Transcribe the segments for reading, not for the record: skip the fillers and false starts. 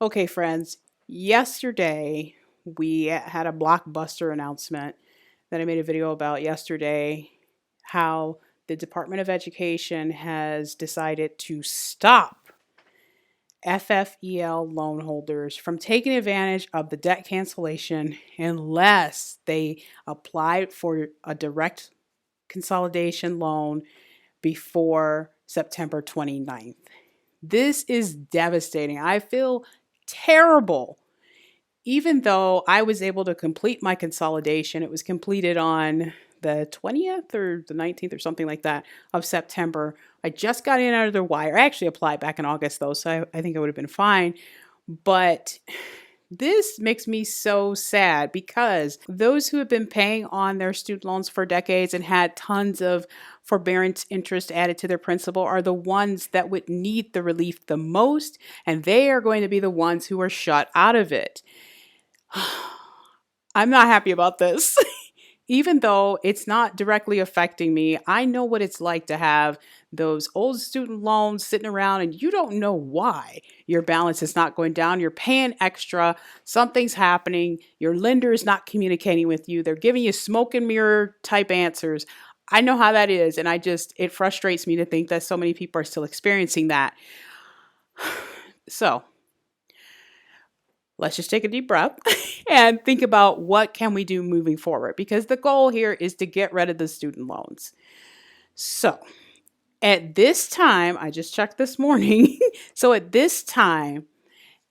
Okay, friends, yesterday we had a blockbuster announcement that I made a video about yesterday, how the Department of Education has decided to stop FFEL loan holders from taking advantage of the debt cancellation unless they applied for a direct consolidation loan before September 29th. This is devastating. I feel terrible. Even though I was able to complete my consolidation, it was completed on the 20th or the 19th or something like that of September. I just got in under the wire. I actually applied back in August though, so I think it would have been fine. But this makes me so sad because those who have been paying on their student loans for decades and had tons of forbearance interest added to their principal are the ones that would need the relief the most, and they are going to be the ones who are shut out of it. I'm not happy about this. Even though it's not directly affecting me, I know what it's like to have those old student loans sitting around and you don't know why your balance is not going down. You're paying extra, something's happening, your lender is not communicating with you, they're giving you smoke and mirror type answers. I know how that is, and it frustrates me to think that so many people are still experiencing that. So, let's just take a deep breath and think about what can we do moving forward, because the goal here is to get rid of the student loans. So at this time, I just checked this morning. So at this time,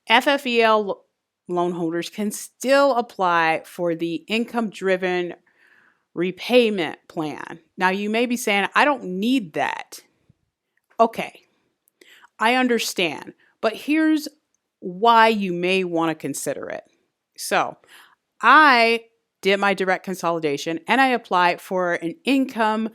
FFEL loan holders can still apply for the Income Driven Repayment plan. Now you may be saying, I don't need that. Okay, I understand, but here's why you may want to consider it. So I did my direct consolidation and I applied for an income-based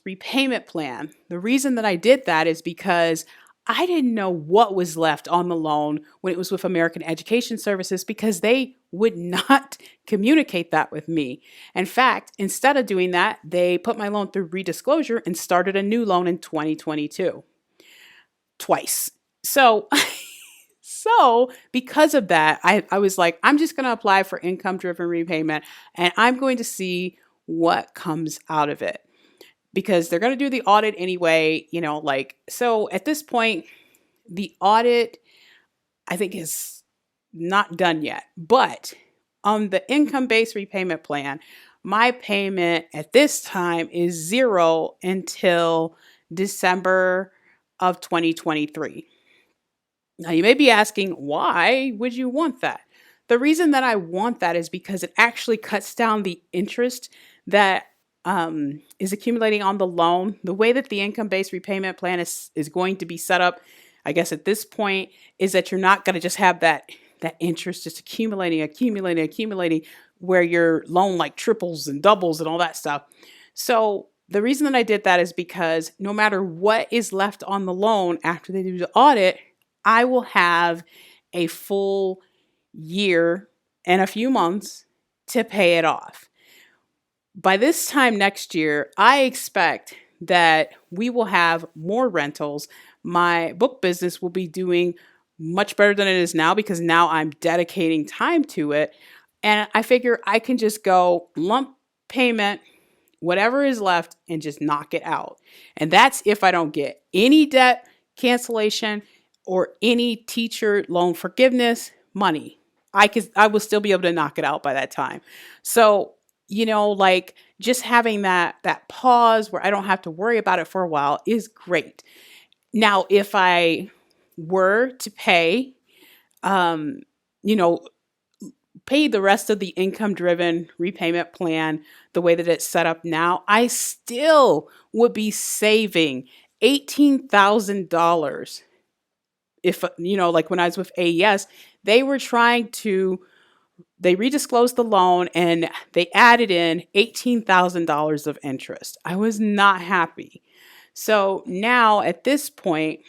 repayment plan. The reason that I did that is because I didn't know what was left on the loan when it was with American Education Services, because they would not communicate that with me. In fact, instead of doing that, they put my loan through redisclosure and started a new loan in 2022. Twice. So because of that, I was like, I'm just going to apply for income driven repayment and I'm going to see what comes out of it, because they're going to do the audit anyway, so at this point, the audit, I think, is not done yet. But on the income-based repayment plan, my payment at this time is zero until December of 2023. Now, you may be asking, why would you want that? The reason that I want that is because it actually cuts down the interest that is accumulating on the loan. The way that the income-based repayment plan is going to be set up, I guess at this point, is that you're not going to just have that interest just accumulating, where your loan like triples and doubles and all that stuff. So the reason that I did that is because no matter what is left on the loan after they do the audit, I will have a full year and a few months to pay it off. By this time next year, I expect that we will have more rentals. My book business will be doing much better than it is now, because now I'm dedicating time to it. And I figure I can just go lump payment, whatever is left, and just knock it out. And that's if I don't get any debt cancellation or any teacher loan forgiveness money. I will still be able to knock it out by that time. So, just having that pause where I don't have to worry about it for a while is great. Now, if I were to pay the rest of the income-driven repayment plan the way that it's set up now, I still would be saving $18,000. If, like when I was with AES, they redisclosed the loan and they added in $18,000 of interest. I was not happy. So now at this point,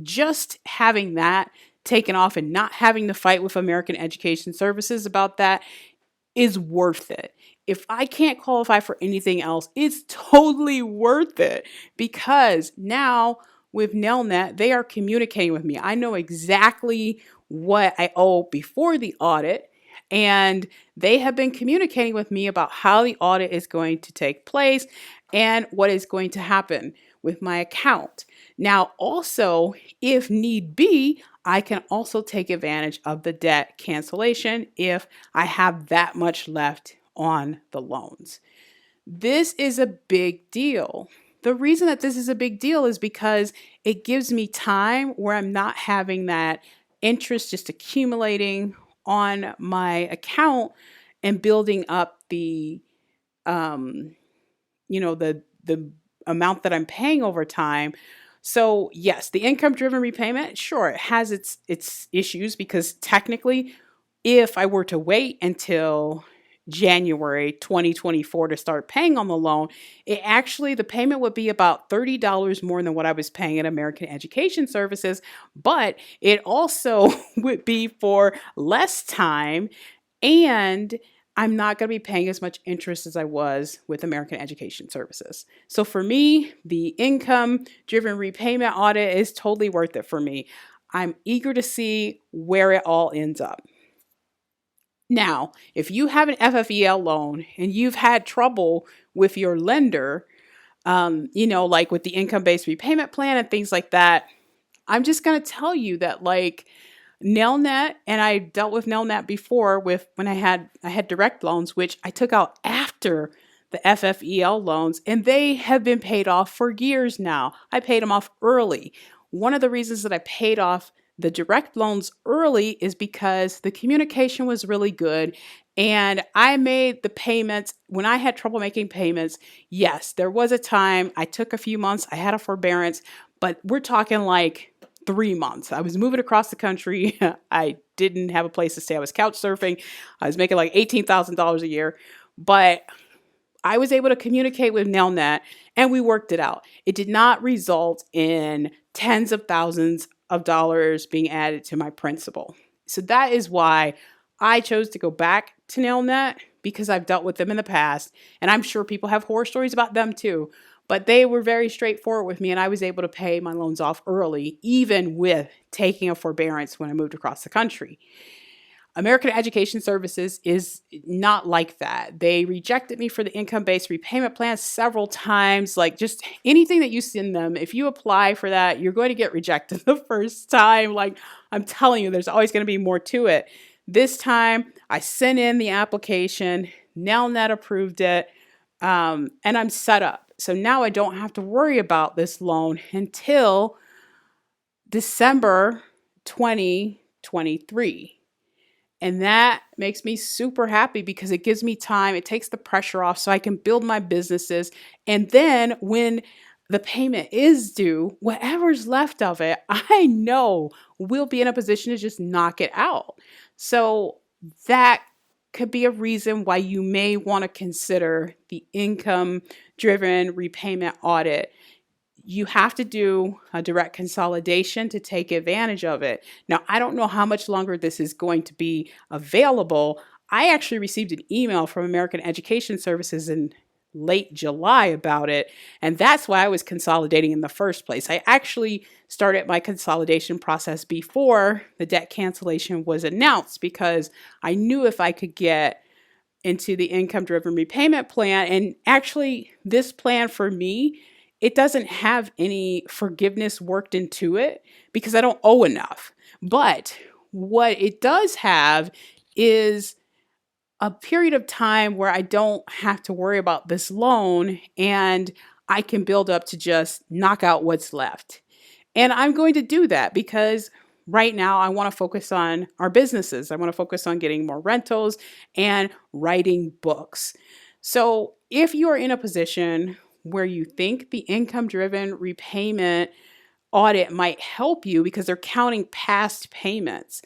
just having that taken off and not having to fight with American Education Services about that is worth it. If I can't qualify for anything else, it's totally worth it, because now with Nelnet, they are communicating with me. I know exactly what I owe before the audit, and they have been communicating with me about how the audit is going to take place and what is going to happen with my account. Now, also, if need be, I can also take advantage of the debt cancellation if I have that much left on the loans. This is a big deal. The reason that this is a big deal is because it gives me time where I'm not having that interest just accumulating on my account and building up um, the amount that I'm paying over time. So yes, the income driven repayment, sure, it has its issues because technically, if I were to wait until January 2024 to start paying on the loan, the payment would be about $30 more than what I was paying at American Education Services, but it also would be for less time, and I'm not going to be paying as much interest as I was with American Education Services. So for me, the income driven repayment audit is totally worth it for me. I'm eager to see where it all ends up. Now, if you have an FFEL loan and you've had trouble with your lender, like with the income-based repayment plan and things like that, I'm just going to tell you that Nelnet, and I dealt with Nelnet before when I had direct loans, which I took out after the FFEL loans, and they have been paid off for years now. I paid them off early. One of the reasons that I paid off the direct loans early is because the communication was really good and I made the payments when I had trouble making payments. Yes, there was a time I took a few months, I had a forbearance, but we're talking like 3 months. I was moving across the country. I didn't have a place to stay. I was couch surfing. I was making like $18,000 a year, but I was able to communicate with Nelnet and we worked it out. It did not result in tens of thousands of dollars being added to my principal. So that is why I chose to go back to Nelnet, because I've dealt with them in the past. And I'm sure people have horror stories about them too. But they were very straightforward with me, and I was able to pay my loans off early, even with taking a forbearance when I moved across the country. American Education Services is not like that. They rejected me for the income-based repayment plan several times. Like just anything that you send them, if you apply for that, you're going to get rejected the first time. Like I'm telling you, there's always going to be more to it. This time I sent in the application, Nelnet approved it, and I'm set up. So now I don't have to worry about this loan until December 2023. And that makes me super happy because it gives me time. It takes the pressure off so I can build my businesses. And then when the payment is due, whatever's left of it, I know we'll be in a position to just knock it out. So that could be a reason why you may want to consider the income-driven repayment audit. You have to do a direct consolidation to take advantage of it. Now, I don't know how much longer this is going to be available. I actually received an email from American Education Services in late July about it, and that's why I was consolidating in the first place. I actually started my consolidation process before the debt cancellation was announced because I knew if I could get into the income-driven repayment plan, and actually this plan for me, it doesn't have any forgiveness worked into it because I don't owe enough. But what it does have is a period of time where I don't have to worry about this loan and I can build up to just knock out what's left. And I'm going to do that because right now I want to focus on our businesses. I want to focus on getting more rentals and writing books. So if you are in a position where you think the income-driven repayment audit might help you because they're counting past payments.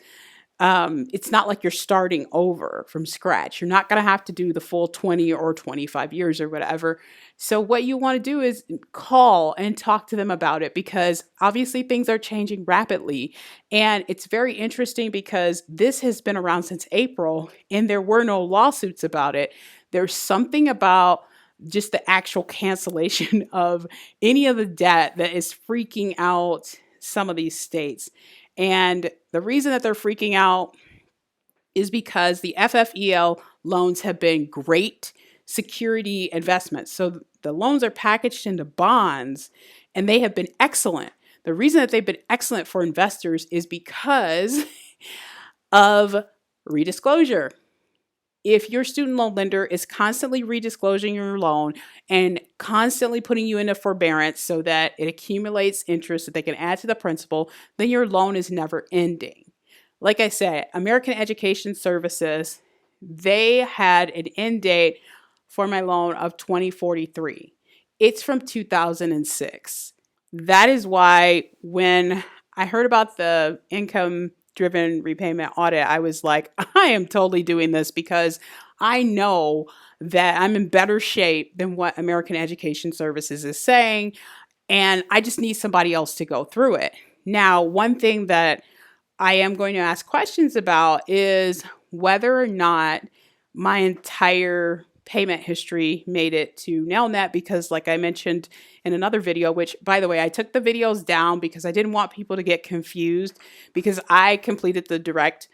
It's not like you're starting over from scratch. You're not going to have to do the full 20 or 25 years or whatever. So what you want to do is call and talk to them about it because obviously things are changing rapidly. And it's very interesting because this has been around since April and there were no lawsuits about it. There's something about just the actual cancellation of any of the debt that is freaking out some of these states. And the reason that they're freaking out is because the FFEL loans have been great security investments. So the loans are packaged into bonds and they have been excellent. The reason that they've been excellent for investors is because of redisclosure. If your student loan lender is constantly redisclosing your loan and constantly putting you into forbearance so that it accumulates interest that they can add to the principal, then your loan is never ending. Like I said, American Education Services, they had an end date for my loan of 2043. It's from 2006. That is why when I heard about the income driven repayment audit, I was like, I am totally doing this because I know that I'm in better shape than what American Education Services is saying, and I just need somebody else to go through it. Now, one thing that I am going to ask questions about is whether or not my entire payment history made it to NailNet, because like I mentioned in another video, which by the way, I took the videos down because I didn't want people to get confused, because I completed the direct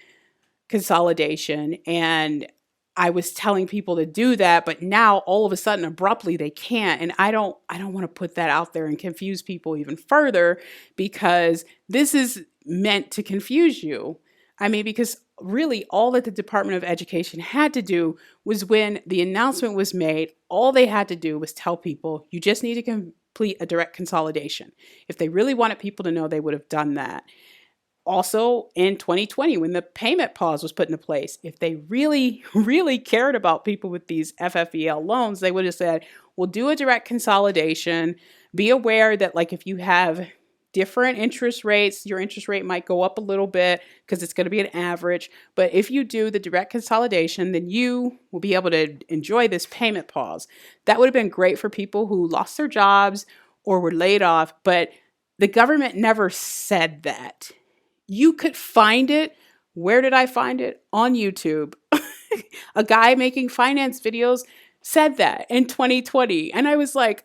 consolidation and I was telling people to do that, but now all of a sudden abruptly they can't. And I don't want to put that out there and confuse people even further, because this is meant to confuse you. I mean, because really all that the Department of Education had to do was, when the announcement was made, all they had to do was tell people, you just need to complete a direct consolidation. If they really wanted people to know, they would have done that. Also in 2020, when the payment pause was put into place, if they really, really cared about people with these FFEL loans, they would have said, we'll do a direct consolidation. Be aware that like if you have different interest rates, your interest rate might go up a little bit because it's going to be an average. But if you do the direct consolidation, then you will be able to enjoy this payment pause. That would have been great for people who lost their jobs or were laid off, but the government never said that. You could find it. Where did I find it? On YouTube. A guy making finance videos said that in 2020. And I was like,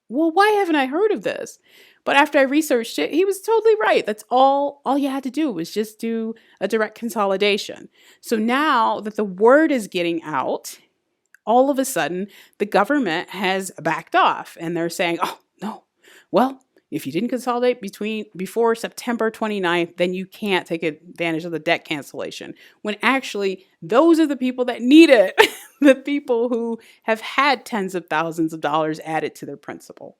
well, why haven't I heard of this? But after I researched it, he was totally right. That's all you had to do was just do a direct consolidation. So now that the word is getting out, all of a sudden the government has backed off and they're saying, oh, no, well, if you didn't consolidate before September 29th, then you can't take advantage of the debt cancellation. When actually, those are the people that need it. The people who have had tens of thousands of dollars added to their principal.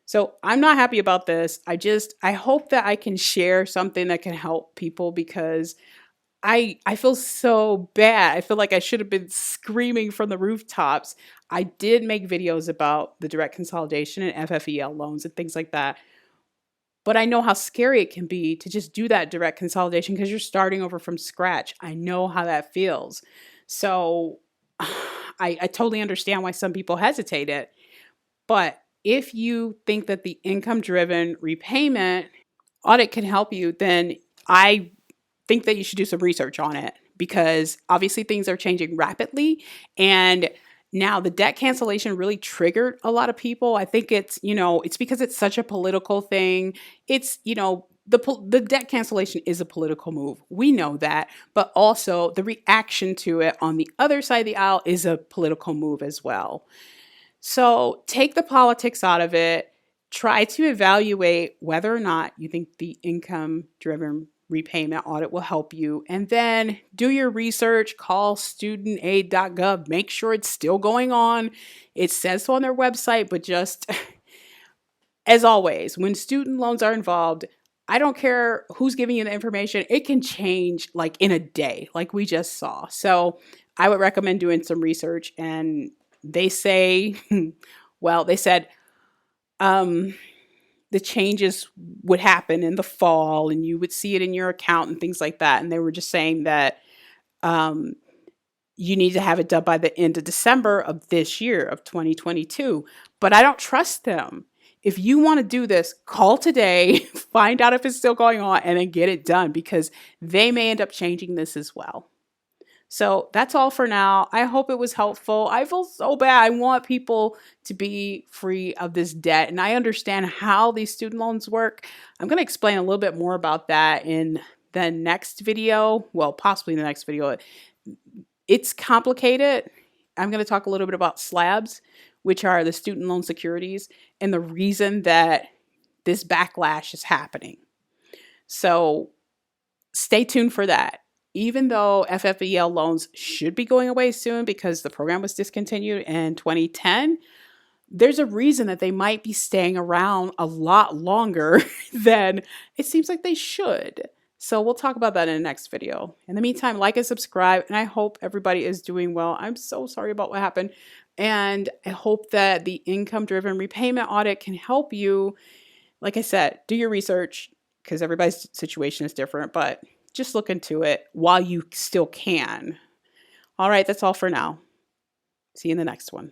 So I'm not happy about this. I hope that I can share something that can help people, because I feel so bad. I feel like I should have been screaming from the rooftops. I did make videos about the direct consolidation and FFEL loans and things like that. But I know how scary it can be to just do that direct consolidation because you're starting over from scratch. I know how that feels. So I totally understand why some people hesitate it. But if you think that the income-driven repayment audit can help you, then I think that you should do some research on it, because obviously things are changing rapidly. And now the debt cancellation really triggered a lot of people. I think it's because it's such a political thing. It's, the debt cancellation is a political move. We know that, but also the reaction to it on the other side of the aisle is a political move as well. So take the politics out of it. Try to evaluate whether or not you think the income-driven repayment audit will help you. And then do your research, call studentaid.gov, make sure it's still going on. It says so on their website, but just as always, when student loans are involved, I don't care who's giving you the information. It can change like in a day, like we just saw. So I would recommend doing some research. And they say, they said, the changes would happen in the fall and you would see it in your account and things like that. And they were just saying that you need to have it done by the end of December of this year, of 2022. But I don't trust them. If you want to do this, call today, find out if it's still going on, and then get it done, because they may end up changing this as well. So that's all for now. I hope it was helpful. I feel so bad. I want people to be free of this debt, and I understand how these student loans work. I'm going to explain a little bit more about that in the next video. Well, possibly in the next video. It's complicated. I'm going to talk a little bit about slabs, which are the student loan securities, and the reason that this backlash is happening. So stay tuned for that. Even though FFEL loans should be going away soon because the program was discontinued in 2010, there's a reason that they might be staying around a lot longer than it seems like they should. So we'll talk about that in the next video. In the meantime, like and subscribe, and I hope everybody is doing well. I'm so sorry about what happened, and I hope that the income-driven repayment audit can help you. Like I said, do your research because everybody's situation is different, but just look into it while you still can. All right, that's all for now. See you in the next one.